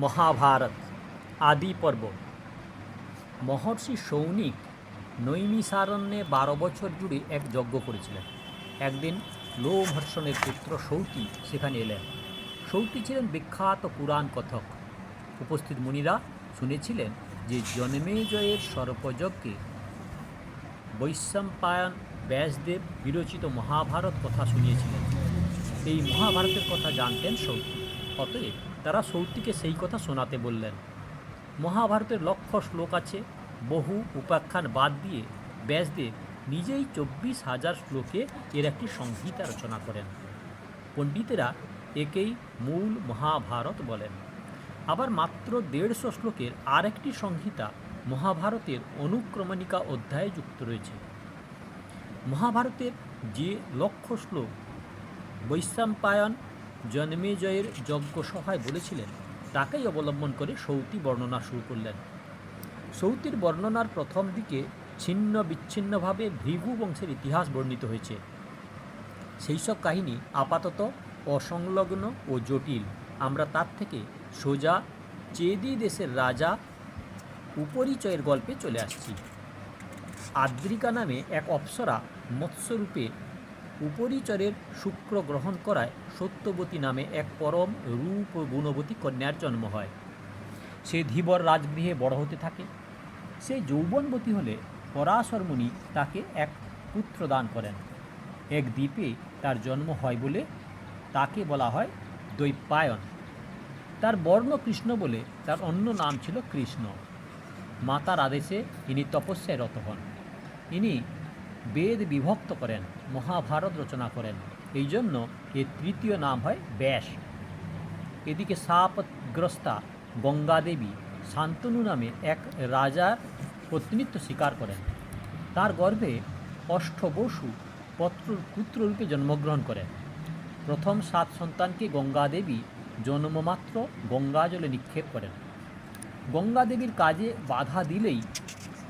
মহাভারত আদি পর্ব। মহর্ষি সৌনিক নৈমিষারণ্যে 12 বছর জুড়ে এক যজ্ঞ করেছিলেন। একদিন লোমহর্ষণের পুত্র সৌতি সেখানে এলেন। সৌতি ছিলেন বিখ্যাত পুরাণ কথক। উপস্থিত মুনিরা শুনেছিলেন যে জন্মেজয়ের সর্পযজ্ঞে বৈশম্পায়ন ব্যাসদেব বিরচিত মহাভারত কথা শুনিয়েছিলেন। এই মহাভারতের কথা জানতেন সৌতি, অতএব তারা সৌতিকে সেই কথা শোনাতে বললেন। মহাভারতের লক্ষ শ্লোক আছে। বহু উপাখ্যান বাদ দিয়ে ব্যাসদেব নিজেই 24,000 শ্লোকে এর একটি সংহিতা রচনা করেন। পণ্ডিতেরা একেই মূল মহাভারত বলেন। আবার মাত্র 150 শ্লোকের আর একটি সংহিতা মহাভারতের অনুক্রমণিকা অধ্যায়ে যুক্ত রয়েছে। মহাভারতের যে লক্ষ শ্লোক বৈশম্পায়ন জন্মেজয়ের যজ্ঞসভায় বলেছিলেন, তাকেই অবলম্বন করে সৌতি বর্ণনা শুরু করলেন। সৌতির বর্ণনার প্রথম দিকে ছিন্ন বিচ্ছিন্নভাবে ভৃগু বংশের ইতিহাস বর্ণিত হয়েছে। সেই সব কাহিনী আপাতত অসংলগ্ন ও জটিল। আমরা তার থেকে সোজা চেদি দেশের রাজা উপরিচয়ের গল্পে চলে আসছি। আদ্রিকা নামে এক অপ্সরা মৎস্যরূপে উপরিচরের শুক্র গ্রহণ করায় সত্যবতী নামে এক পরম রূপ ও গুণবতী কন্যার জন্ম হয়। সে ধীবর রাজগৃহে বড় হতে থাকে। সে যৌবনবতী হলে পরাশর মুনি তাকে এক পুত্র দান করেন। এক দ্বীপে তার জন্ম হয় বলে তাকে বলা হয় দৈপায়ন। তার বর্ণ কৃষ্ণ বলে তার অন্য নাম ছিল কৃষ্ণ। মাতার আদেশে ইনি তপস্যায় রত হন। ইনি বেদ বিভক্ত করেন, মহাভারত রচনা করেন। এই জন্য এর তৃতীয় নাম হয় ব্যাস। এদিকে শাপগ্রস্তা গঙ্গা দেবী শান্তনু নামে এক রাজার পত্নীত্ব স্বীকার করেন। তার গর্ভে অষ্টবসু পুত্ররূপে জন্মগ্রহণ করেন। প্রথম 7 সন্তানকে গঙ্গা দেবী জন্মমাত্র গঙ্গা জলে নিক্ষেপ করেন। গঙ্গা দেবীর কাজে বাধা দিলেই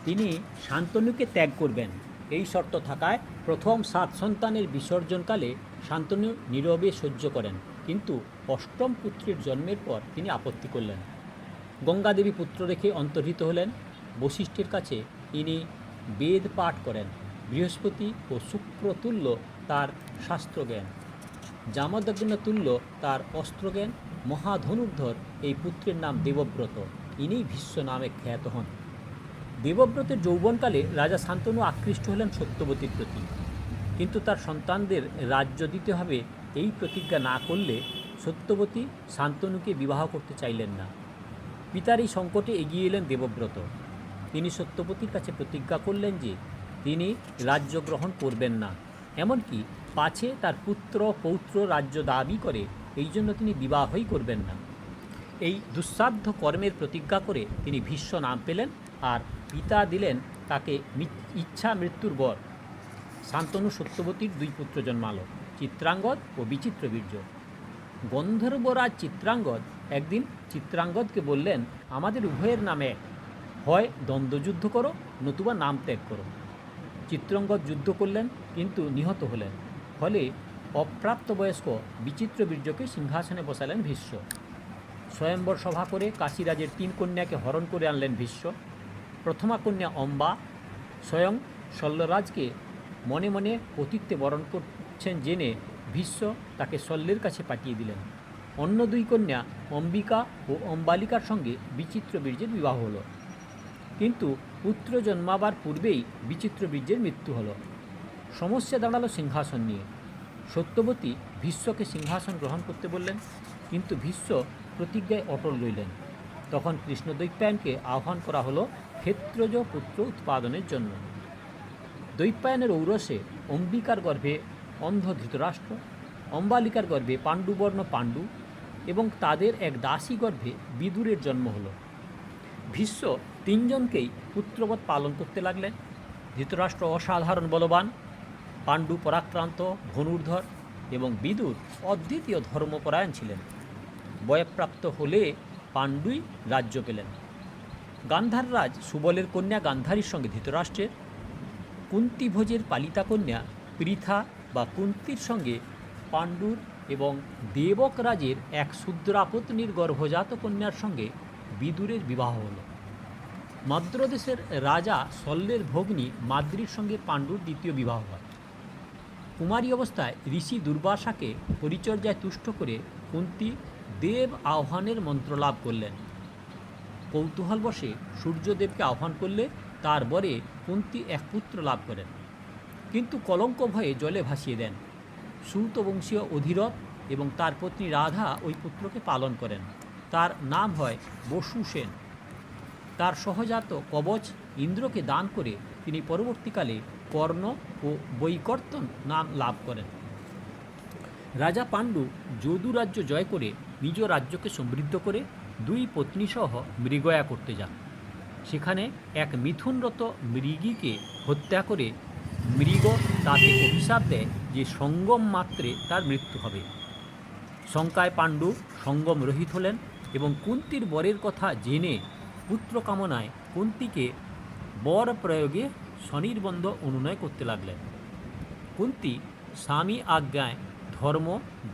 তিনি শান্তনুকে ত্যাগ করবেন, এই শর্ত থাকায় প্রথম 7 সন্তানের বিসর্জনকালে শান্তনু নীরবে সহ্য করেন। কিন্তু অষ্টম পুত্রের জন্মের পর তিনি আপত্তি করলেন। গঙ্গা দেবী পুত্র রেখে অন্তর্হিত হলেন। বশিষ্ঠের কাছে ইনি বেদ পাঠ করেন। বৃহস্পতি ও শুক্র তুল্য তার শাস্ত্রজ্ঞান, জামদগ্ন তুল্য তার অস্ত্রজ্ঞান। মহাধনুর্ধর এই পুত্রের নাম দেবব্রত। ইনি ভীষ্ম নামে খ্যাত হন। দেবব্রতের যৌবনকালে রাজা শান্তনু আকৃষ্ট হলেন সত্যবতীর প্রতি, কিন্তু তার সন্তানদের রাজ্য দিতে হবে এই প্রতিজ্ঞা না করলে সত্যবতী শান্তনুকে বিবাহ করতে চাইলেন না। পিতার এই সংকটে এগিয়ে এলেন দেবব্রত। তিনি সত্যবতীর কাছে প্রতিজ্ঞা করলেন যে তিনি রাজ্য গ্রহণ করবেন না, এমনকি পাছে তার পুত্র পৌত্র রাজ্য দাবি করে এই জন্য তিনি বিবাহই করবেন না। এই দুঃসাধ্য কর্মের প্রতিজ্ঞা করে তিনি ভীষ্ম নাম পেলেন, আর পিতা দিলেন তাকে ইচ্ছা মৃত্যুর বর। শান্তনু সত্যবতীর 2 পুত্র জন্মালো, চিত্রাঙ্গদ ও বিচিত্রবীর্য। গন্ধর্বরাজ চিত্রাঙ্গদ একদিন চিত্রাঙ্গদকে বললেন, আমাদের উভয়ের নামে হয় দ্বন্দ্বযুদ্ধ করো, নতুবা নাম ত্যাগ করো। চিত্রাঙ্গদ যুদ্ধ করলেন, কিন্তু নিহত হলেন। ফলে অপ্রাপ্তবয়স্ক বিচিত্রবীর্যকে সিংহাসনে বসালেন ভীষ্ম। স্বয়ম্বর সভা করে কাশীরাজের 3 কন্যাকে হরণ করে আনলেন ভীষ্ম। প্রথমা কন্যা অম্বা স্বয়ং শল্যরাজকে মনে মনে পতিত্বে বরণ করছেন জেনে ভীষ্ম তাকে শল্যের কাছে পাঠিয়ে দিলেন। অন্য 2 কন্যা অম্বিকা ও অম্বালিকার সঙ্গে বিচিত্রবীর্যের বিবাহ হলো, কিন্তু পুত্র জন্মাবার পূর্বেই বিচিত্রবীর্যের মৃত্যু হলো। সমস্যা দাঁড়ালো সিংহাসন নিয়ে। সত্যবতী ভীষ্মকে সিংহাসন গ্রহণ করতে বললেন, কিন্তু ভীষ্ম প্রতিজ্ঞায় অটল রইলেন। তখন কৃষ্ণদৈপায়নকে আহ্বান করা হলো ক্ষেত্রজ পুত্র উৎপাদনের জন্য। দৈপায়নের ঔরসে অম্বিকার গর্ভে অন্ধ ধৃতরাষ্ট্র, অম্বালিকার গর্ভে পাণ্ডুবর্ণ পাণ্ডু এবং তাদের এক দাসী গর্ভে বিদুরের জন্ম হলো। ভীষ্ম 3 জনকেই পুত্রবৎ পালন করতে লাগলেন। ধৃতরাষ্ট্র অসাধারণ বলবান, পাণ্ডু পরাক্রান্ত ধনুর্ধর এবং বিদুর অদ্বিতীয় ধর্মপরায়ণ ছিলেন। বয়প্রাপ্ত হলে পাণ্ডুই রাজ্য পেলেন। গান্ধার রাজ সুবলের কন্যা গান্ধারীর সঙ্গে ধৃতরাষ্ট্রের, কুন্তিভোজের পালিতা কন্যা পৃথা বা কুন্তির সঙ্গে পাণ্ডুর এবং দেবক রাজের এক শূদ্রাপত্নীর গর্ভজাত কন্যার সঙ্গে বিদুরের বিবাহ হল। মদ্রদেশের রাজা শল্যের ভগ্নী মাদ্রির সঙ্গে পাণ্ডুর দ্বিতীয় বিবাহ হয়। কুমারী অবস্থায় ঋষি দুর্বাসাকে পরিচর্যায় তুষ্ট করে কুন্তী দেব আহ্বানের মন্ত্র লাভ করলেন। কৌতূহলবশে সূর্যদেবকে আহ্বান করলে তার বরে কুন্তী এক পুত্র লাভ করেন, কিন্তু কলঙ্ক ভয়ে জলে ভাসিয়ে দেন। সূত বংশীয় অধিরথ এবং তার পত্নী রাধা ওই পুত্রকে পালন করেন। তার নাম হয় বসু সেন। তার সহজাত কবচ ইন্দ্রকে দান করে তিনি পরবর্তীকালে কর্ণ ও বৈকর্তন নাম লাভ করেন। রাজা পাণ্ডু যদু রাজ্য জয় করে নিজ রাজ্যকে সমৃদ্ধ করে দুই পত্নীসহ মৃগয়া করতে যান। সেখানে এক মিথুনরত মৃগীকে হত্যা করে মৃগ তাকে অভিশাপ দেয় যে সঙ্গম মাত্রে তার মৃত্যু হবে। শঙ্কায় পাণ্ডু সঙ্গম রহিত হলেন এবং কুন্তীর বরের কথা জেনে পুত্র কামনায় কুন্তীকে বর প্রয়োগে স্বনির্বন্ধ অনুনয় করতে লাগলেন। কুন্তী স্বামী আজ্ঞায় ধর্ম,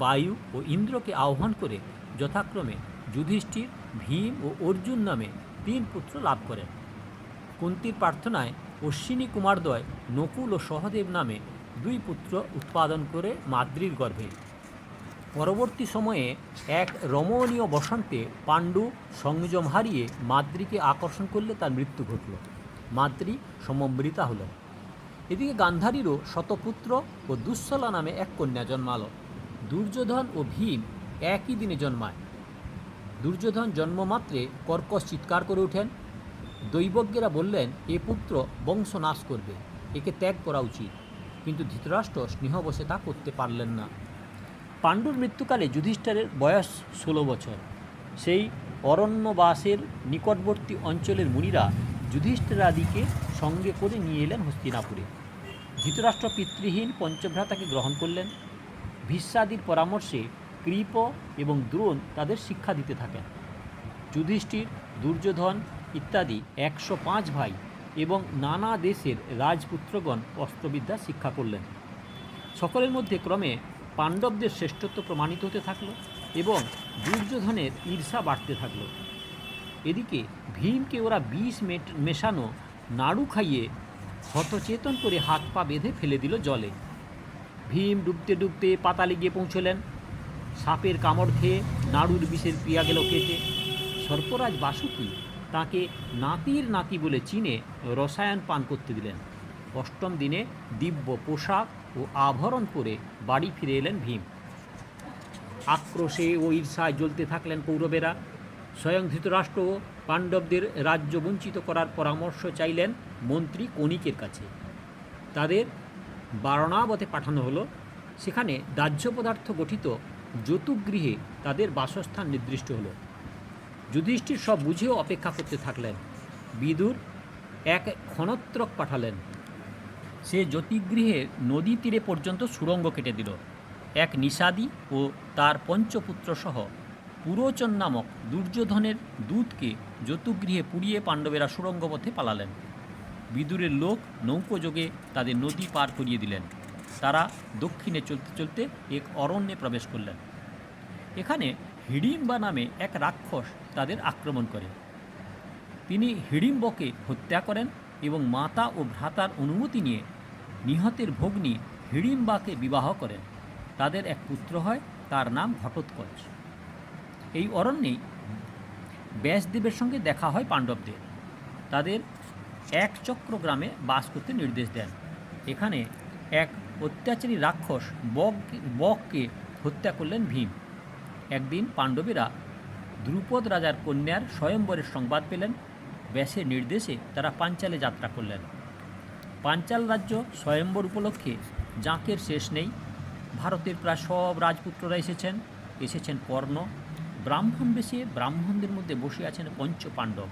বায়ু ও ইন্দ্রকে আহ্বান করে যথাক্রমে যুধিষ্ঠির, ভীম ও অর্জুন নামে 3 পুত্র লাভ করেন। কুন্তীর প্রার্থনায় অশ্বিনী কুমারদ্বয় নকুল ও সহদেব নামে 2 পুত্র উৎপাদন করে মাদ্রির গর্ভে। পরবর্তী সময়ে এক রমণীয় বসন্তে পাণ্ডু সংযম হারিয়ে মাদ্রিকে আকর্ষণ করলে তার মৃত্যু ঘটল। মাদ্রি সমমৃতা হল। এদিকে গান্ধারীরও শতপুত্র ও দুঃশলা নামে এক কন্যা জন্মালো। দুর্যোধন ও ভীম একই দিনে জন্মায়। দুর্যোধন জন্মমাত্রে কর্কশ চিৎকার করে ওঠেন। দৈবজ্ঞেরা বললেন, এ পুত্র বংশ নাশ করবে, একে ত্যাগ করা উচিত, কিন্তু ধৃতরাষ্ট্র স্নেহবশে তা করতে পারলেন না। পাণ্ডুর মৃত্যুকালে যুধিষ্ঠিরের বয়স 16 বছর। সেই অরণ্যবাসের নিকটবর্তী অঞ্চলের মুনিরা যুধিষ্ঠিরাদিকে সঙ্গে করে নিয়ে এলেন হস্তিনাপুরে। ধৃতরাষ্ট্র পিতৃহীন পঞ্চভ্রাতাকে গ্রহণ করলেন। ভীষ্মাদির পরামর্শে কৃপ এবং দ্রোণ তাদের শিক্ষা দিতে থাকেন। যুধিষ্ঠির, দুর্যোধন ইত্যাদি 105 ভাই এবং নানা দেশের রাজপুত্রগণ অস্ত্রবিদ্যা শিক্ষা করলেন। সকলের মধ্যে ক্রমে পাণ্ডবদের শ্রেষ্ঠত্ব প্রমাণিত হতে থাকল এবং দুর্যোধনের ঈর্ষা বাড়তে থাকল। এদিকে ভীমকে ওরা বিষ মেশানো নাড়ু খাইয়ে হতচেতন করে হাত পা বেঁধে ফেলে দিল জলে। ভীম ডুবতে ডুবতে পাতালে গিয়ে পৌঁছলেন। সাপের কামড় খেয়ে নাড়ুর বিষের ক্রিয়া গেল কেটে। সর্পরাজ বাসুকি তাকে নাতির নাতি বলে চিনে রসায়ন পান করতে দিলেন। 8ম দিনে দিব্য পোশাক ও আভরণ পরে বাড়ি ফিরে এলেন ভীম। আক্রোশে ও ঈর্ষায় জ্বলতে থাকলেন কৌরবেরা। স্বয়ং ধৃতরাষ্ট্র পাণ্ডবদের রাজ্য বঞ্চিত করার পরামর্শ চাইলেন মন্ত্রী কণিকের কাছে। তাদের বারণাবতে পাঠানো হলো। সেখানে দাহ্য পদার্থ গঠিত যতুগৃহে তাদের বাসস্থান নির্দিষ্ট হলো। যুধিষ্ঠির সব বুঝেও অপেক্ষা করতে থাকলেন। বিদুর এক ক্ষণত্রক পাঠালেন। সে জ্যোতিগৃহের নদী তীরে পর্যন্ত সুড়ঙ্গ কেটে দিল। এক নিষাদী ও তার পঞ্চপুত্র সহ পুরোচন নামক দুর্যোধনের দূতকে যতুগৃহে পুড়িয়ে পাণ্ডবেরা সুড়ঙ্গপথে পালালেন। বিদুরের লোক নৌকোযোগে তাদের নদী পার করিয়ে দিলেন। তারা দক্ষিণে চলতে চলতে এক অরণ্যে প্রবেশ করলেন। এখানে হিড়িম্বা নামে এক রাক্ষস তাদের আক্রমণ করে। তিনি হিড়িম্বকে হত্যা করেন এবং মাতা ও ভ্রাতার অনুমতি নিয়ে নিহতের ভগ্নী হিড়িম্বাকে বিবাহ করেন। তাদের এক পুত্র হয়, তার নাম ঘটোৎকচ। এই অরণ্যেই ব্যাসদেবের সঙ্গে দেখা হয় পাণ্ডবদের। তাদের একচক্র গ্রামে বাস করতে নির্দেশ দেন। এখানে এক অত্যাচারী রাক্ষস বককে হত্যা করলেন ভীম। একদিন পাণ্ডবেরা দ্রুপদ রাজার কন্যার স্বয়ম্বরের সংবাদ পেলেন। ব্যাসের নির্দেশে তারা পাঞ্চালে যাত্রা করলেন। পাঞ্চাল রাজ্য স্বয়ম্বর উপলক্ষে জাঁকের শেষ নেই। ভারতের প্রায় সব রাজপুত্ররা এসেছেন কর্ণ। ব্রাহ্মণ বেশে ব্রাহ্মণদের মধ্যে বসে আছেন পঞ্চ পাণ্ডব।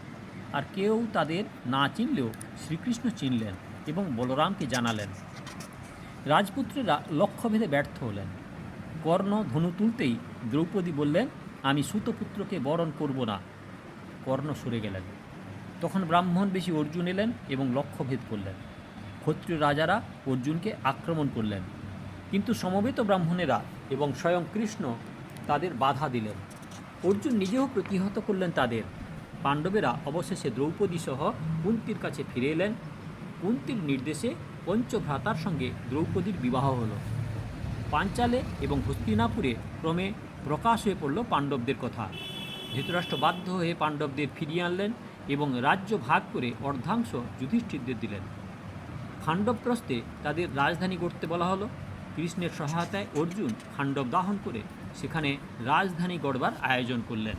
আর কেউ তাদের না চিনলেও শ্রীকৃষ্ণ চিনলেন এবং বলরামকে জানালেন। রাজপুত্রেরা লক্ষ্যভেদে ব্যর্থ হলেন। কর্ণ ধনু তুলতেই দ্রৌপদী বললেন, আমি সুতপুত্রকে বরণ করব না। কর্ণ সরে গেলেন। তখন ব্রাহ্মণ বেশি অর্জুন এলেন এবং লক্ষ্যভেদ করলেন। ক্ষত্রিয় রাজারা অর্জুনকে আক্রমণ করলেন, কিন্তু সমবেত ব্রাহ্মণেরা এবং স্বয়ং কৃষ্ণ তাদের বাধা দিলেন। অর্জুন নিজেও প্রতিহত করলেন তাদের। পাণ্ডবেরা অবশেষে দ্রৌপদী সহ কুন্তির কাছে ফিরে এলেন। কুন্তির নির্দেশে পঞ্চভ্রাতার সঙ্গে দ্রৌপদীর বিবাহ হলো। পাঞ্চালে এবং হস্তিনাপুরে ক্রমে প্রকাশ হয়ে পড়ল পাণ্ডবদের কথা। ধৃতরাষ্ট্র বাধ্য হয়ে পাণ্ডবদের ফিরিয়ে আনলেন এবং রাজ্য ভাগ করে অর্ধাংশ যুধিষ্ঠিরদের দিলেন। খাণ্ডবপ্রস্থে তাদের রাজধানী গড়তে বলা হলো। কৃষ্ণের সহায়তায় অর্জুন খাণ্ডব দাহন করে সেখানে রাজধানী গড়বার আয়োজন করলেন।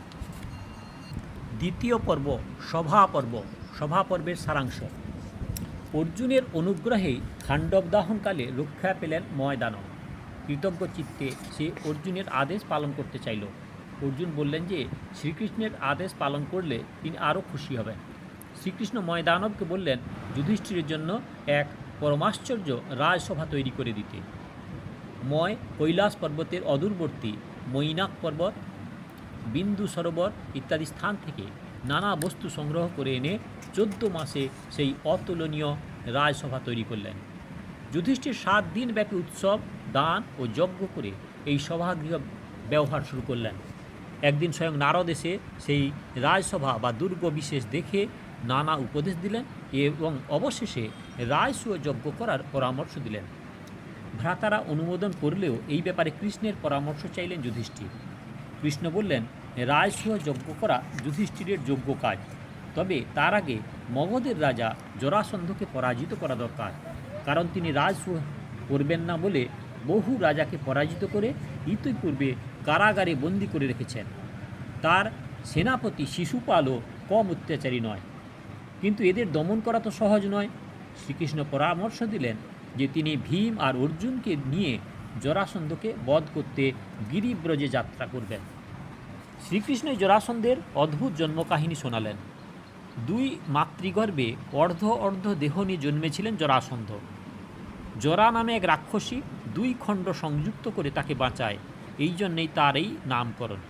দ্বিতীয় পর্ব সভা পর্বের সারাংশ। অর্জুনের অনুগ্রহেই খাণ্ডব দাহনকালে রক্ষা পেলেন ময়দানব। কৃতজ্ঞ চিত্তে সে অর্জুনের আদেশ পালন করতে চাইল। অর্জুন বললেন যে শ্রীকৃষ্ণের আদেশ পালন করলে তিনি আরও খুশি হবেন। শ্রীকৃষ্ণ ময়দানবকে বললেন যুধিষ্ঠিরের জন্য এক পরমাশ্চর্য রাজসভা তৈরি করে দিতে। ময় কৈলাস পর্বতের অদূরবর্তী মৈনাক পর্বত, বিন্দু সরোবর ইত্যাদি স্থান থেকে নানা বস্তু সংগ্রহ করে এনে 14 মাসে সেই অতুলনীয় রাজসভা তৈরি করলেন। যুধিষ্ঠির 7 দিন ব্যাপী উৎসব, দান ও যজ্ঞ করে এই সভাগৃহ ব্যবহার শুরু করলেন। একদিন স্বয়ং নারদ এসে সেই রাজসভা বা দুর্গ বিশেষ দেখে নানা উপদেশ দিলেন এবং অবশেষে রাজসূয় যজ্ঞ করার পরামর্শ দিলেন। ভ্রাতারা অনুমোদন করলেও এই ব্যাপারে কৃষ্ণের পরামর্শ চাইলেন যুধিষ্ঠির। কৃষ্ণ বললেন রাজসূয় যজ্ঞ করা যুধিষ্ঠিরের যোগ্য কাজ, তবে তার আগে মগধের রাজা জরাসন্ধকে পরাজিত করা দরকার, কারণ তিনি রাজসূয় করবেন না বলে বহু রাজাকে পরাজিত করে ইতিপূর্বে কারাগারে বন্দী করে রেখেছেন। তার সেনাপতি শিশুপালও কম অত্যাচারী নয়, কিন্তু এদের দমন করা তো সহজ নয়। শ্রীকৃষ্ণ পরামর্শ দিলেন যে তিনি ভীম আর অর্জুনকে নিয়ে জরাসন্ধকে বধ করতে গিরিব্রজে যাত্রা করবেন। শ্রীকৃষ্ণ জরাসন্ধের অদ্ভুত জন্মকাহিনী শোনালেন। 2 মাতৃগর্ভে অর্ধ দেহ নিয়ে জন্মেছিলেন জরাসন্ধ। জরা নামে এক রাক্ষসী 2 খণ্ড সংযুক্ত করে তাকে বাঁচায়, এই জন্যেই তার এই নামকরণ।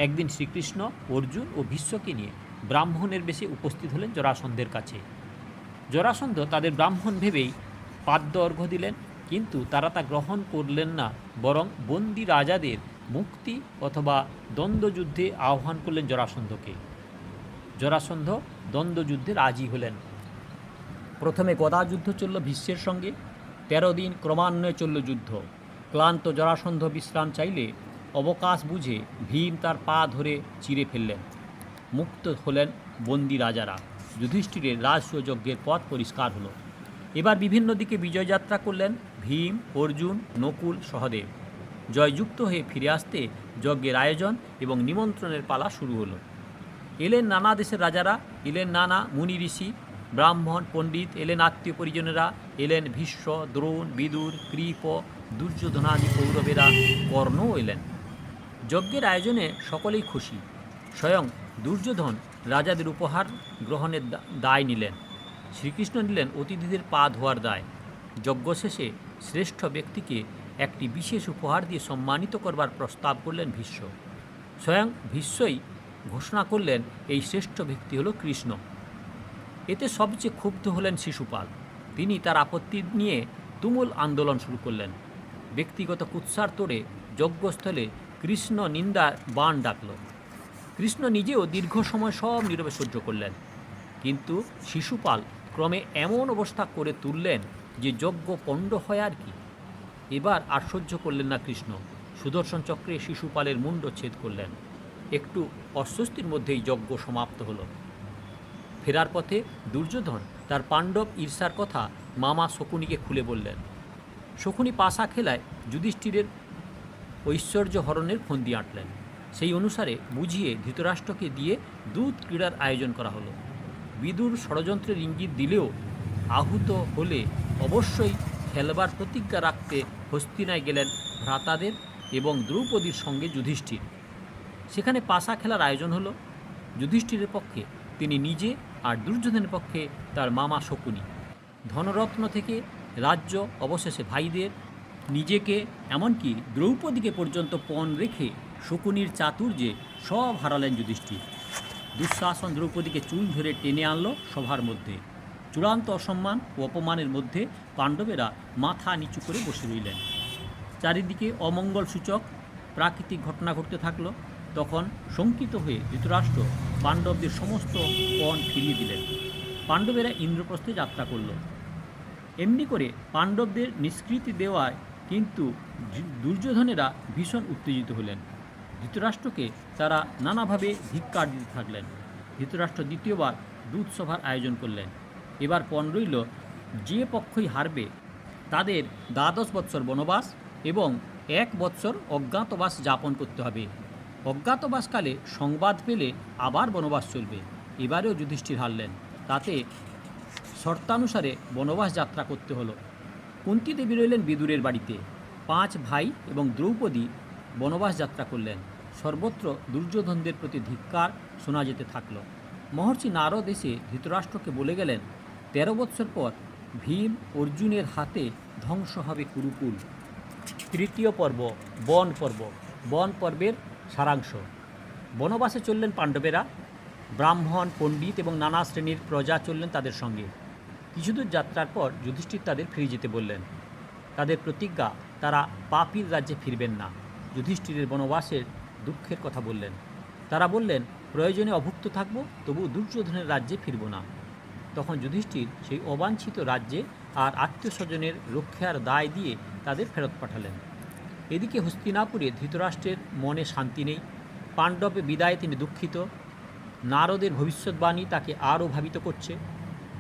একদিন শ্রীকৃষ্ণ অর্জুন ও ভীষ্মকে নিয়ে ব্রাহ্মণের বেশে উপস্থিত হলেন জরাসন্ধের কাছে। জরাসন্ধ তাদের ব্রাহ্মণ ভেবেই পাদ্য অর্ঘ্য দিলেন, কিন্তু তারা তা গ্রহণ করলেন না, বরং বন্দী রাজাদের মুক্তি অথবা দ্বন্দ্বযুদ্ধে আহ্বান করলেন জরাসন্ধকে। জরাসন্ধ দ্বন্দ্বযুদ্ধে রাজি হলেন। প্রথমে গদাযুদ্ধ চলল ভীষ্মের সঙ্গে। 13 দিন ক্রমান্বয়ে চলল যুদ্ধ। ক্লান্ত জরাসন্ধ বিশ্রাম চাইলে অবকাশ বুঝে ভীম তার পা ধরে চিরে ফেললেন। মুক্ত হলেন বন্দী রাজারা। যুধিষ্ঠিরের রাজসূয় যজ্ঞের পথ পরিষ্কার হলো। এবার বিভিন্ন দিকে বিজয়যাত্রা করলেন ভীম, অর্জুন, নকুল, সহদেব। জয়যুক্ত হয়ে ফিরে আসতে যজ্ঞের আয়োজন এবং নিমন্ত্রণের পালা শুরু হলো। এলেন নানা দেশের রাজারা, এলেন নানা মুনি ঋষি, ব্রাহ্মণ পণ্ডিত, এলেন আত্মীয় পরিজনেরা, এলেন ভীষ্ম, দ্রোণ, বিদুর, কৃপ, দুর্যোধনাদি কৌরবেরা, কর্ণও এলেন। যজ্ঞের আয়োজনে সকলেই খুশি। স্বয়ং দুর্যোধন রাজাদের উপহার গ্রহণের দায় নিলেন। শ্রীকৃষ্ণ নিলেন অতিথিদের পা ধোয়ার দায়। যজ্ঞ শেষে শ্রেষ্ঠ ব্যক্তিকে একটি বিশেষ উপহার দিয়ে সম্মানিত করবার প্রস্তাব করলেন ভীষ্ম। স্বয়ং ভীষ্মই ঘোষণা করলেন এই শ্রেষ্ঠ ব্যক্তি হল কৃষ্ণ। এতে সবচেয়ে ক্ষুব্ধ হলেন শিশুপাল। তিনি তার আপত্তি নিয়ে তুমুল আন্দোলন শুরু করলেন। ব্যক্তিগত কুৎসার তোড়ে যজ্ঞস্থলে কৃষ্ণ নিন্দার বাণ ডাকল। কৃষ্ণ নিজেও দীর্ঘ সময় সব নীরবে সহ্য করলেন, কিন্তু শিশুপাল ক্রমে এমন অবস্থা করে তুললেন যে যজ্ঞ পণ্ড হয় আর কি। এবার আর সহ্য করলেন না কৃষ্ণ। সুদর্শন চক্রে শিশুপালের মুণ্ড ছেদ করলেন। একটু অস্বস্তির মধ্যেই যজ্ঞ সমাপ্ত হলো। ফেরার পথে দুর্যোধন তার পাণ্ডব ঈর্ষার কথা মামা শকুনিকে খুলে বললেন। শকুনি পাশা খেলায় যুধিষ্ঠিরের ঐশ্বর্য হরণের ফন্দি আঁটলেন। সেই অনুসারে বুঝিয়ে ধৃতরাষ্ট্রকে দিয়ে দূত ক্রীড়ার আয়োজন করা হলো। বিদুর ষড়যন্ত্রের ইঙ্গিত দিলেও আহত হলে অবশ্যই খেলবার প্রতিজ্ঞা রাখতে হস্তিনায় গেলেন ভ্রাতাদের এবং দ্রৌপদীর সঙ্গে যুধিষ্ঠির। সেখানে পাশা খেলার আয়োজন হলো। যুধিষ্ঠিরের পক্ষে তিনি নিজে, আর দুর্যোধনের পক্ষে তার মামা শকুনি। ধনরত্ন থেকে রাজ্য, অবশেষে ভাইদের, নিজেকে, এমনকি দ্রৌপদীকে পর্যন্ত পণ রেখে শকুনির চাতুর্যে সব হারালেন যুধিষ্ঠির। দুঃশাসন দ্রৌপদীকে চুল ধরে টেনে আনল সভার মধ্যে। চূড়ান্ত অসম্মান ও অপমানের মধ্যে পাণ্ডবেরা মাথা নিচু করে বসে রইলেন। চারিদিকে অমঙ্গল সূচক প্রাকৃতিক ঘটনা ঘটতে থাকলো। তখন শঙ্কিত হয়ে ধৃতরাষ্ট্র পাণ্ডবদের সমস্ত পণ ফিরিয়ে দিলেন। পাণ্ডবেরা ইন্দ্রপ্রস্থে যাত্রা করল। এমনি করে পাণ্ডবদের নিষ্কৃতি দেওয়ায় কিন্তু দুর্যোধনেরা ভীষণ উত্তেজিত হলেন। ধৃতরাষ্ট্রকে তারা নানাভাবে ধিক্কার দিতে থাকলেন। ধৃতরাষ্ট্র দ্বিতীয়বার দূতসভার আয়োজন করলেন। এবার পণ রইল, যে পক্ষই হারবে তাদের 12 বৎসর বনবাস এবং 1 বৎসর অজ্ঞাতবাস যাপন করতে হবে। অজ্ঞাতবাসকালে সংবাদ পেলে আবার বনবাস চলবে। এবারেও যুধিষ্ঠির হারলেন। তাতে শর্তানুসারে বনবাস যাত্রা করতে হলো। কুন্তী দেবী রইলেন বিদুরের বাড়িতে। 5 ভাই এবং দ্রৌপদী বনবাস যাত্রা করলেন। সর্বত্র দুর্যোধনদের প্রতি ধিক্কার শোনা যেতে থাকল। মহর্ষি নারদ এসে ধৃতরাষ্ট্রকে বলে গেলেন, 13 বৎসর পর ভীম অর্জুনের হাতে ধ্বংস হবে কুরুকুল। তৃতীয় পর্ব, বন পর্ব। বন পর্বের সারাংশ। বনবাসে চললেন পাণ্ডবেরা। ব্রাহ্মণ, পণ্ডিত এবং নানা শ্রেণীর প্রজা চললেন তাদের সঙ্গে। কিছুদূর যাত্রার পর যুধিষ্ঠির তাদের ফিরে যেতে বললেন। তাদের প্রতিজ্ঞা, তারা পাপীর রাজ্যে ফিরবেন না। যুধিষ্ঠিরের বনবাসের দুঃখের কথা বললেন। তারা বললেন, প্রয়োজনে অভুক্ত থাকব, তবু দুর্যোধনের রাজ্যে ফিরব না। তখন যুধিষ্ঠির সেই অবাঞ্ছিত রাজ্যে আর আত্মীয় স্বজনের রক্ষার দায় দিয়ে তাদের ফেরত পাঠালেন। এদিকে হস্তিনাপুরে ধৃতরাষ্ট্রের মনে শান্তি নেই। পাণ্ডবে বিদায়ে তিনি দুঃখিত। নারদের ভবিষ্যৎবাণী তাকে আরও ভাবিত করছে।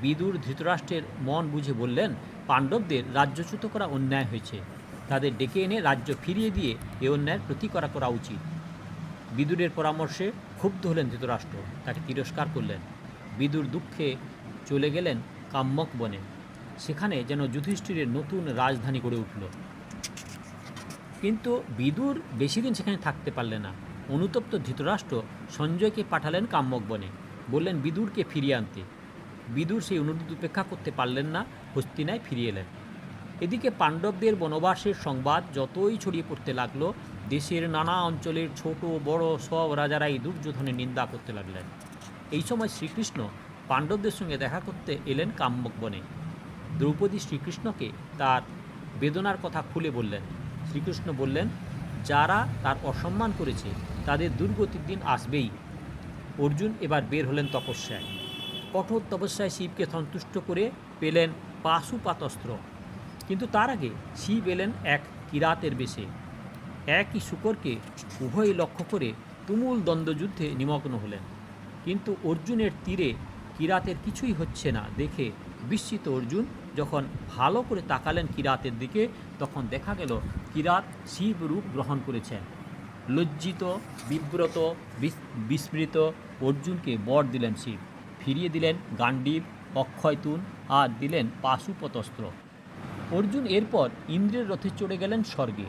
বিদুর ধৃতরাষ্ট্রের মন বুঝে বললেন, পাণ্ডবদের রাজ্যচ্যুত করা অন্যায় হয়েছে। তাদের ডেকে এনে রাজ্য ফিরিয়ে দিয়ে এ অন্যায়ের প্রতিকার করা উচিত। বিদুরের পরামর্শে ক্ষুব্ধ হলেন ধৃতরাষ্ট্র, তাকে তিরস্কার করলেন। বিদুর দুঃখে চলে গেলেন কাম্যক বনে। সেখানে যেন যুধিষ্ঠিরের নতুন রাজধানী গড়ে উঠল। কিন্তু বিদুর বেশি দিন সেখানে থাকতে পারলেন না। অনুতপ্ত ধৃতরাষ্ট্র সঞ্জয়কে পাঠালেন কাম্যক বনে, বললেন বিদুরকে ফিরিয়ে আনতে। বিদুর সেই অনুরোধ উপেক্ষা করতে পারলেন না, হস্তিনায় ফিরিয়ে এলেন। এদিকে পাণ্ডবদের বনবাসের সংবাদ যতই ছড়িয়ে পড়তে লাগলো, দেশের নানা অঞ্চলের ছোট বড় সব রাজারাই দুর্যোধনের নিন্দা করতে লাগলেন। এই সময় শ্রীকৃষ্ণ পাণ্ডবদের সঙ্গে দেখা করতে এলেন কাম্যক বনে। দ্রৌপদী শ্রীকৃষ্ণকে তার বেদনার কথা খুলে বললেন। শ্রীকৃষ্ণ বললেন, যারা তার অসম্মান করেছে তাদের দুর্গতির দিন আসবেই। অর্জুন এবার বের হলেন তপস্যায়। কঠোর তপস্যায় শিবকে সন্তুষ্ট করে পেলেন পাশুপাতস্ত্র। কিন্তু তার আগে শিব এলেন এক কিরাতের বেশে। একই শূকরকে উভয়ই লক্ষ্য করে তুমুল দ্বন্দ্বযুদ্ধে নিমগ্ন হলেন। কিন্তু অর্জুনের তীরে কিরাতের কিছুই হচ্ছে না দেখে বিস্মিত অর্জুন যখন ভালো করে তাকালেন কিরাতের দিকে, তখন দেখা গেল কিরাত শিব রূপ গ্রহণ করেছেন। লজ্জিত, বিব্রত, বিস্মৃত অর্জুনকে বর দিলেন শিব। ফিরিয়ে দিলেন গাণ্ডীব, অক্ষয়তুন আর দিলেন পাশুপতস্ত্র। অর্জুন এরপর ইন্দ্রের রথে চড়ে গেলেন স্বর্গে।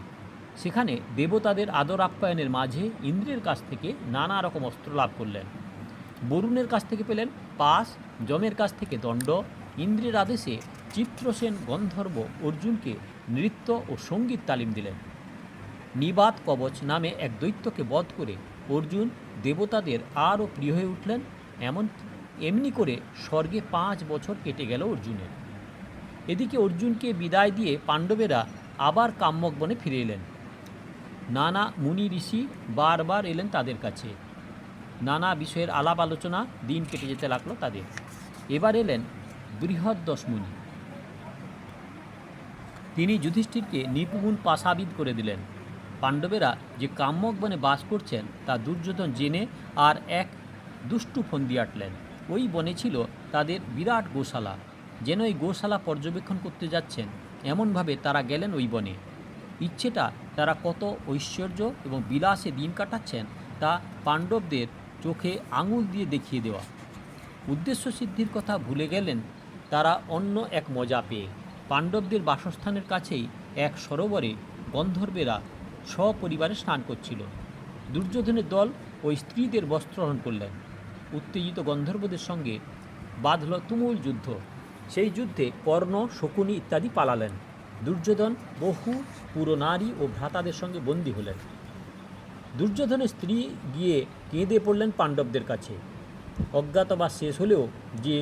সেখানে দেবতাদের আদর আপ্যায়নের মাঝে ইন্দ্রের কাছ থেকে নানা রকম অস্ত্র লাভ করলেন। বরুণের কাছ থেকে পেলেন পাশ, যমের কাছ থেকে দণ্ড। ইন্দ্রের আদেশে চিত্রসেন গন্ধর্ব অর্জুনকে নৃত্য ও সঙ্গীত তালিম দিলেন। নিবাত কবচ নামে এক দৈত্যকে বধ করে অর্জুন দেবতাদের আরও প্রিয় হয়ে উঠলেন। এমনি করে স্বর্গে 5 বছর কেটে গেল অর্জুনের। এদিকে অর্জুনকে বিদায় দিয়ে পাণ্ডবেরা আবার কাম্যক বনে ফিরে এলেন। নানা মুনি ঋষি বারবার এলেন তাদের কাছে। নানা বিষয়ের আলাপ আলোচনা দিন কেটে যেতে লাগলো তাদের। এবার এলেন বৃহদ্দশ মুনি। তিনি যুধিষ্ঠিরকে নিপুণ পাশাবিদ করে দিলেন। পাণ্ডবেরা যে কাম্যক বনে বাস করছেন তা দুর্যোধন জেনে আর এক দুষ্টু ফন্দি আটলেন। ওই বনে ছিল তাদের বিরাট গোশালা। যেন ওই গোশালা পর্যবেক্ষণ করতে যাচ্ছেন এমনভাবে তারা গেলেন ওই বনে। ইচ্ছেটা তারা কত ঐশ্বর্য এবং বিলাসে দিন কাটাচ্ছেন তা পাণ্ডবদের চোখে আঙুল দিয়ে দেখিয়ে দেওয়া। উদ্দেশ্য সিদ্ধির কথা ভুলে গেলেন তারা অন্য এক মজা পেয়ে। পাণ্ডবদের বাসস্থানের কাছেই এক সরোবরে গন্ধর্বেরা সপরিবারে স্নান করছিল। দুর্যোধনের দল ওই স্ত্রীদের বস্ত্রহরণ করলেন। উত্তেজিত গন্ধর্বদের সঙ্গে বাঁধল তুমুল যুদ্ধ। সেই যুদ্ধে কর্ণ, শকুনি ইত্যাদি পালালেন। দুর্যোধন বহু পুরনারী ও ভ্রাতাদের সঙ্গে বন্দী হলেন। দুর্যোধনের স্ত্রী গিয়ে কেঁদে পড়লেন পাণ্ডবদের কাছে। অজ্ঞাতবাস শেষ হলেও যে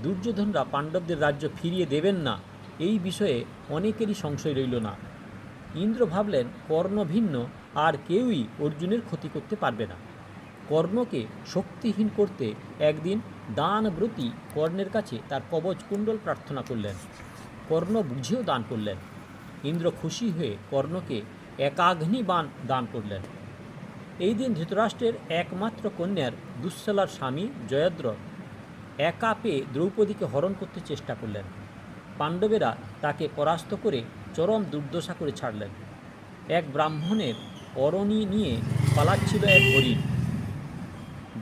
দুর্যোধনরা পাণ্ডবদের রাজ্য ফিরিয়ে দেবেন না, এই বিষয়ে অনেকেরই সংশয় রইল না। ইন্দ্র ভাবলেন কর্ণ ভিন্ন আর কেউই অর্জুনের ক্ষতি করতে পারবে না। কর্ণকে শক্তিহীন করতে একদিন দানব্রতী কর্ণের কাছে তার কবচ কুণ্ডল প্রার্থনা করলেন। কর্ণ বুঝেও দান করলেন। ইন্দ্র খুশি হয়ে কর্ণকে একাগ্নি বাণ দান করলেন। এই দিন ধৃতরাষ্ট্রের একমাত্র কন্যার দুঃশলার স্বামী জয়দ্র একা পেয়ে দ্রৌপদীকে হরণ করতে চেষ্টা করলেন। পাণ্ডবেরা তাকে পরাস্ত করে চরম দুর্দশা করে ছাড়লেন। এক ব্রাহ্মণের অরণি নিয়ে পালাচ্ছিল এক হরিণ।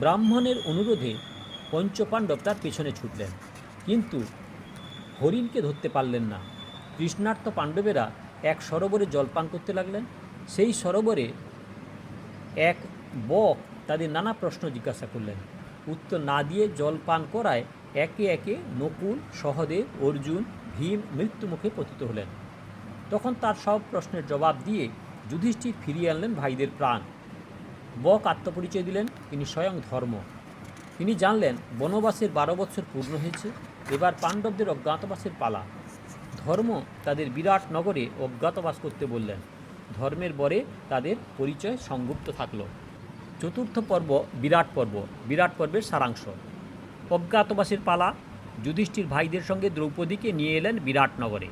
ব্রাহ্মণের অনুরোধে পঞ্চপাণ্ডব তার পেছনে ছুটলেন, কিন্তু হরিণকে ধরতে পারলেন না। তৃষ্ণার্ত পাণ্ডবেরা এক সরোবরে জলপান করতে লাগলেন। সেই সরোবরে এক বক তাদের নানা প্রশ্ন জিজ্ঞাসা করলেন। উত্তর না দিয়ে জলপান করায় একে একে নকুল, সহদেব, অর্জুন, ভীম মৃত্যুমুখে পতিত হলেন। তখন তার সব প্রশ্নের জবাব দিয়ে যুধিষ্ঠির ফিরিয়ে আনলেন ভাইদের প্রাণ। বক আত্মপরিচয় দিলেন তিনি স্বয়ং ধর্ম। তিনি জানলেন বনবাসের 12 বৎসর পূর্ণ হয়েছে, এবার পাণ্ডবদের অজ্ঞাতবাসের পালা। ধর্ম তাদের বিরাট নগরে অজ্ঞাতবাস করতে বললেন। ধর্মের বরে তাদের পরিচয় সংগুপ্ত থাকল। চতুর্থ পর্ব বিরাট পর্ব। বিরাট পর্বের সারাংশ। অজ্ঞাতবাসের পালা। যুধিষ্ঠির ভাইদের সঙ্গে দ্রৌপদীকে নিয়ে এলেন বিরাট নগরে।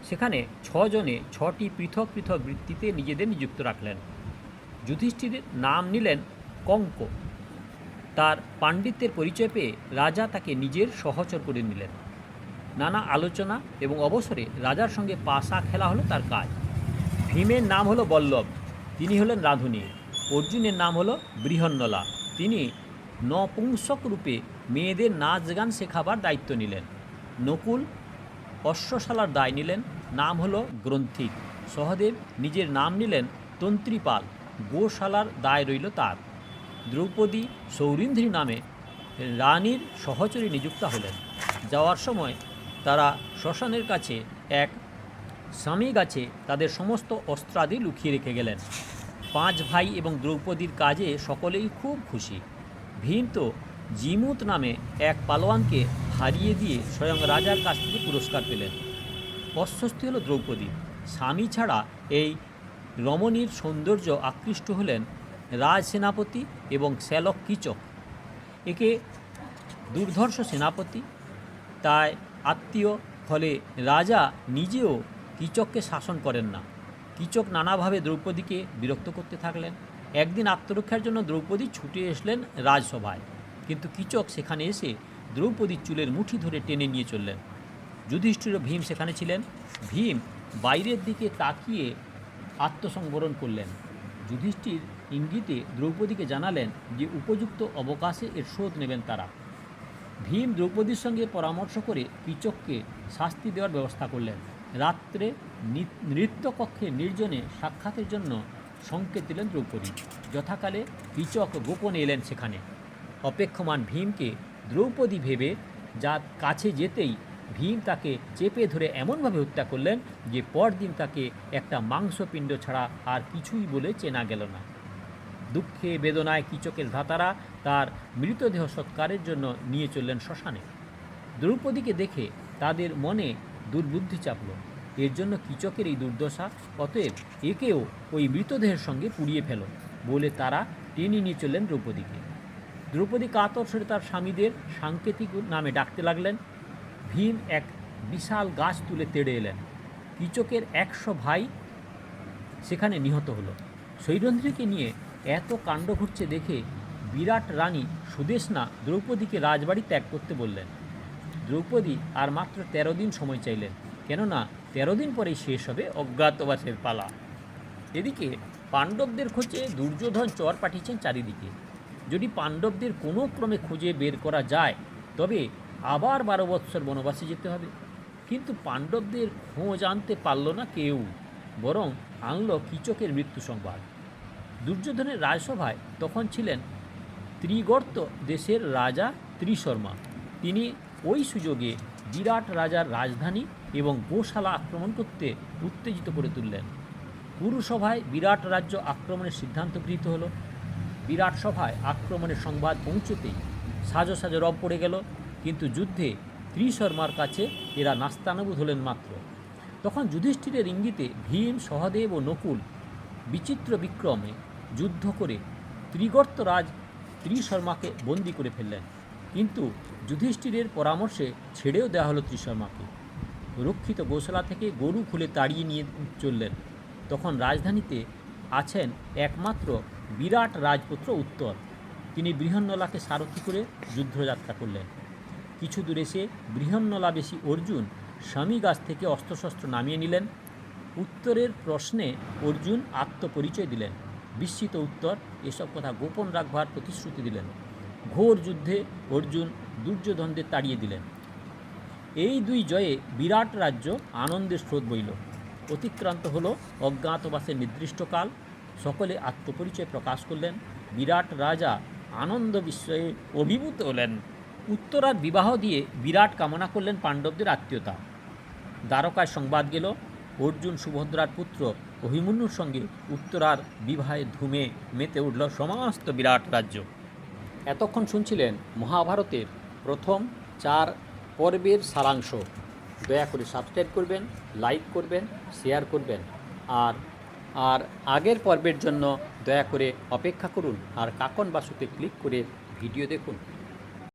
সেখানে 6 জনে 6টি পৃথক পৃথক বৃত্তিতে নিজেদের নিযুক্ত রাখলেন। যুধিষ্ঠিরের নাম নিলেন কঙ্ক। তার পাণ্ডিত্যের পরিচয় পেয়ে রাজা তাকে নিজের সহচর করে নিলেন। নানা আলোচনা এবং অবসরে রাজার সঙ্গে পাশা খেলা হলো তার কাজ। ভীমের নাম হলো বল্লভ, তিনি হলেন রাধুনী। অর্জুনের নাম হলো বৃহন্নলা, তিনি নপুংসক রূপে মেয়েদের নাচ গান শেখাবার দায়িত্ব নিলেন। নকুল অশ্বশালার দায় নিলেন, নাম হলো গ্রন্থিক। সহদেব নিজের নাম নিলেন তন্ত্রীপাল, গোশালার দায় রইল তার। দ্রৌপদী সৌরিন্দ্রী নামে রানীর সহচরী নিযুক্ত হলেন। যাওয়ার সময় তারা শ্মশানের কাছে এক স্বামী গাছে তাদের সমস্ত অস্ত্রাদি লুকিয়ে রেখে গেলেন। 5 ভাই এবং দ্রৌপদীর কাজে সকলেই খুব খুশি। ভীম তো জিমুত নামে এক পালোয়ানকে হারিয়ে দিয়ে স্বয়ং রাজার কাছ থেকে পুরস্কার পেলেন। অস্বস্তি হলো দ্রৌপদী। স্বামী ছাড়া এই রমণীর সৌন্দর্য আকৃষ্ট হলেন রাজ সেনাপতি এবং শ্যালক কীচক। একে দুর্ধর্ষ সেনাপতি, তাই আত্মীয়, ফলে রাজা নিজেও কীচককে শাসন করেন না। কীচক নানাভাবে দ্রৌপদীকে বিরক্ত করতে থাকলেন। একদিন আত্মরক্ষার জন্য দ্রৌপদী ছুটে এসলেন রাজসভায়, কিন্তু কীচক সেখানে এসে দ্রৌপদীর চুলের মুঠি ধরে টেনে নিয়ে চললেন। যুধিষ্ঠির ও ভীম সেখানে ছিলেন। ভীম বাইরের দিকে তাকিয়ে আত্মসংবরণ করলেন। যুধিষ্ঠির ইঙ্গিতে দ্রৌপদীকে জানালেন যে উপযুক্ত অবকাশে এর শোধ নেবেন তারা। ভীম দ্রৌপদীর সঙ্গে পরামর্শ করে কীচককে শাস্তি দেওয়ার ব্যবস্থা করলেন। রাত্রে নৃত্যকক্ষে নির্জনে সাক্ষাতের জন্য সংকেত দিলেন দ্রৌপদী। যথাকালে কীচক গোপনে এলেন সেখানে। অপেক্ষমান ভীমকে দ্রৌপদী ভেবে যা কাছে যেতেই ভীম তাকে চেপে ধরে এমনভাবে হত্যা করলেন যে পরদিন তাকে একটা মাংসপিণ্ড ছাড়া আর কিছুই বলে চেনা গেল না। দুঃখে বেদনায় কীচকের ভ্রাতারা তার মৃতদেহ সৎকারের জন্য নিয়ে চললেন শ্মশানে। দ্রৌপদীকে দেখে তাদের মনে দুর্বুদ্ধি চাপল। এর জন্য কীচকের এই দুর্দশা, অতএব একেও ওই মৃতদেহের সঙ্গে পুড়িয়ে ফেল বলে তারা টেনে নিয়ে চললেন দ্রৌপদীকে। দ্রৌপদী কাতর স্বরে তার স্বামীদের সাংকেতিক নামে ডাকতে লাগলেন। ভীম এক বিশাল গাছ তুলে তেড়ে এলেন। কীচকের 100 ভাই সেখানে নিহত হলো। সৈরন্ধ্রীকে নিয়ে এত কাণ্ড ঘটছে দেখে বিরাট রানী সুদেষ্ণা দ্রৌপদীকে রাজবাড়ি ত্যাগ করতে বললেন। দ্রৌপদী আর মাত্র 13 দিন সময় চাইলেন, কেননা 13 দিন পরেই শেষ হবে অজ্ঞাতবাসের পালা। এদিকে পাণ্ডবদের খোঁজে দুর্যোধন চর পাঠিয়েছেন চারিদিকে। যদি পাণ্ডবদের কোনো ক্রমে খুঁজে বের করা যায় তবে আবার 12 বৎসর বনবাসে যেতে হবে। কিন্তু পাণ্ডবদের খোঁজ আনতে পারল না কেউ, বরং আনল কীচকের মৃত্যু সংবাদ। দুর্যোধনের রাজসভায় তখন ছিলেন ত্রিগর্ত দেশের রাজা ত্রিশর্মা। তিনি ওই সুযোগে বিরাট রাজার রাজধানী এবং গোশালা আক্রমণ করতে উত্তেজিত করে তুললেন। পুরসভায় বিরাট রাজ্য আক্রমণের সিদ্ধান্ত গৃহীত হল। বিরাট সভায় আক্রমণের সংবাদ পৌঁছতেই সাজো সাজো রব পড়ে গেল, কিন্তু যুদ্ধে ত্রিশর্মার কাছে এরা নাস্তানুবোধ হলেন মাত্র। তখন যুধিষ্ঠিরের ইঙ্গিতে ভীম, সহদেব ও নকুল বিচিত্র বিক্রমে যুদ্ধ করে ত্রিগর্তরাজ ত্রিশর্মাকে বন্দী করে ফেললেন। কিন্তু যুধিষ্ঠিরের পরামর্শে ছেড়েও দেওয়া হলো ত্রিশর্মাকে। রক্ষিত গোশালা থেকে গরু খুলে তাড়িয়ে নিয়ে চললেন। তখন রাজধানীতে আছেন একমাত্র বিরাট রাজপুত্র উত্তর। তিনি বৃহন্নলাকে সারথি করে যুদ্ধযাত্রা করলেন। কিছু দূরে এসে বৃহন্নলাবেশী অর্জুন স্বামী গাছ থেকে অস্ত্রশস্ত্র নামিয়ে নিলেন। উত্তরের প্রশ্নে অর্জুন আত্মপরিচয় দিলেন। বিস্মিত উত্তর এসব কথা গোপন রাখবার প্রতিশ্রুতি দিলেন। ঘোর যুদ্ধে অর্জুন দুর্যোধনদের তাড়িয়ে দিলেন। এই দুই জয়ে বিরাট রাজ্য আনন্দের স্রোত বইল। অতিক্রান্ত হল অজ্ঞাতবাসের নির্দিষ্টকাল। সকলে আত্মপরিচয় প্রকাশ করলেন। বিরাট রাজা আনন্দ বিস্ময়ে অভিভূত হলেন। উত্তরার বিবাহ দিয়ে বিরাট কামনা করলেন পাণ্ডবদের আত্মীয়তা। দ্বারকায় সংবাদ গেল, অর্জুন সুভদ্রার পুত্র অভিমন্যুর সঙ্গে উত্তরার বিবাহে ধুমে মেতে উঠল সমস্ত বিরাট রাজ্য। এতক্ষণ শুনছিলেন মহাভারতের প্রথম 4 পর্বের সারাংশ। দয়া করে সাবস্ক্রাইব করবেন, লাইক করবেন, শেয়ার করবেন। আর আগের পর্বের জন্য দয়া করে অপেক্ষা করুন আর কাকন বাসুতে ক্লিক করে ভিডিও দেখুন।